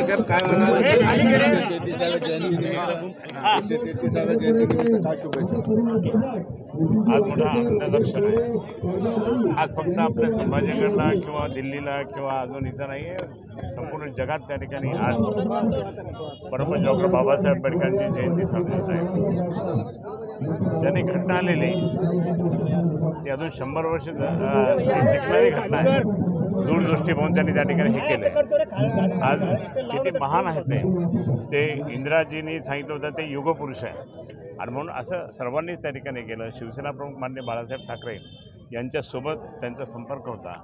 साहेब काय म्हणाले? 133व्या जयंतीनिमित्त काय शुभेच्छा? आज मोठा आनंदाचा क्षण आहे. आज फक्त आपल्या संभाजीनगरला किंवा दिल्लीला किंवा अजून इथं नाही आहे, संपूर्ण जगात त्या ठिकाणी आज परमपूज्य डॉक्टर बाबासाहेब आंबेडकरांची जयंती साजरी होत आहे. ज्यांनी घटना आलेली ती अजून 100 वर्ष टिकणारी घटना आहे. दूरदृष्टी पाहून त्यांनी त्या ठिकाणी हे केलं. आज किती महान आहेत ते इंदिराजींनी सांगितलं होतं ते युगपुरुष आहे. आणि म्हणून असं सर्वांनीच त्या ठिकाणी केलं. शिवसेना प्रमुख मान्य बाळासाहेब ठाकरे यांच्यासोबत त्यांचा संपर्क होता.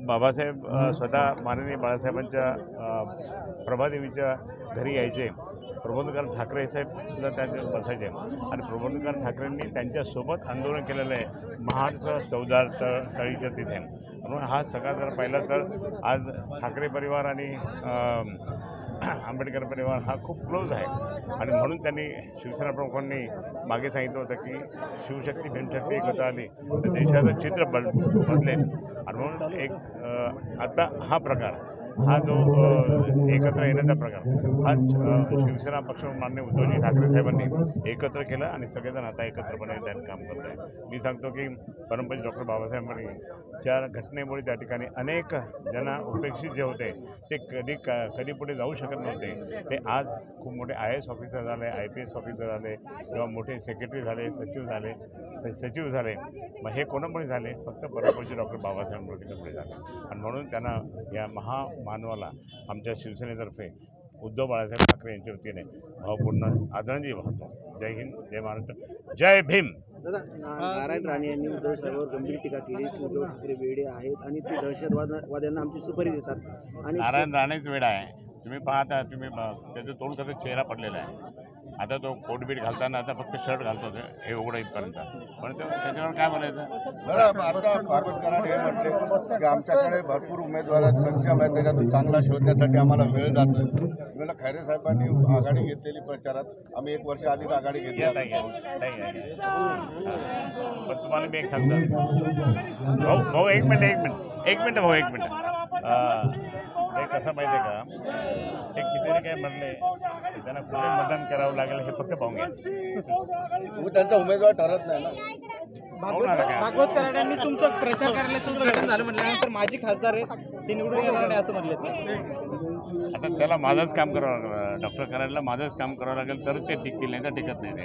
बाबासाहेब स्वतः माननीय बाळासाहेबांच्या प्रभादेवीच्या घरी यायचे. प्रबोधनकार ठाकरे साहेब सुद्धा त्यांच्या बसायचे आणि प्रबोधनकार ठाकरेंनी त्यांच्यासोबत आंदोलन केलेलं आहे महाडचं चौदार तळीच्या तिथे. म्हणून हा सगळा जर पाहिला तर आज ठाकरे परिवार आणि आंबेडकर परिवार हा खूप क्लोज आहे. आणि म्हणून त्यांनी शिवसेना प्रमुखांनी मागे सांगितलं होतं की शिवशक्ती भीमशक्ती एकत्र आली तर देशाचं चित्र बदलेल. आणि म्हणून एक आता हा प्रकार हा जो एकत्र येण्याचा प्रकार हा शिवसेना पक्ष मान्य उद्धवजी ठाकरे साहेबांनी एकत्र केलं आणि सगळेजण आता एकत्रपणे त्यांनी काम करत आहे. मी सांगतो की परमपूज्य डॉक्टर बाबासाहेब आंबेडकरांच्या घटनेमुळे त्या ठिकाणी अनेक जण उपेक्षित जे होते ते कधी पुढे जाऊ शकत नव्हते. ते आज खूप मोठे IAS ऑफिसर झाले, IPS ऑफिसर झाले किंवा मोठे सेक्रेटरी झाले, सचिव झाले. मग हे कोणामुळे झाले? फक्त परमपूज्य डॉक्टर बाबासाहेब आंबेडकरांमुळे झाले. आणि म्हणून त्यांना या महामानवाला आमच्या शिवसेनेतर्फे उद्धव बाळासाहेब ठाकरे यांच्या वतीने भावपूर्ण आदरांजली वाहतो. जय हिंद, जय महाराष्ट्र, जय भीम. दादा, नारायण राणे यांनी उद्धव साहेबांवर गंभीर टीका केली की उद्धव ठाकरे वेडे आहेत आणि ते दहशतवाद्यांना आमची सुपारी देतात. आणि नारायण राणेच वेडा आहे. तुम्ही पाहता, तुम्ही त्याचं तोंड कसं चेहरा पडलेला आहे. आता तो कोटबीट घालताना आता फक्त शर्ट घालतो हे उघडं इथपर्यंत. पण त्याच्यावर काय बोलायचं? बरं, आता पार्वत कराड हे म्हटले की आमच्याकडे भरपूर उमेदवार सक्षम आहेत, त्याच्यातून चांगला शोधण्यासाठी आम्हाला वेळ जातो. मला खैरे साहेबांनी आघाडी घेतलेली प्रचारात आम्ही 1 वर्ष आधीच आघाडी घेतली. पण तुम्हाला मी एक सांगतो भाऊ, एक मिनिट भाऊ. ते कसं माहिती आहे का, ते किती काय म्हणले त्यांना कुठे मतदान करावं लागेल हे फक्त पाहून घ्या. त्यांचा उमेदवार ठरत नाही ना. भागवत कराड यांनी तुमचं प्रचार कार्यालयाचं उद्घाटन झालं म्हटल्यानंतर माझी खासदार आहे ते निवडून येणार नाही असं म्हणले. आता त्याला माझंच काम करावं लागलं. डॉक्टर करायला माझंच काम करावं लागेल तर ते टिकतील, नाही तर टिकत नाही ते.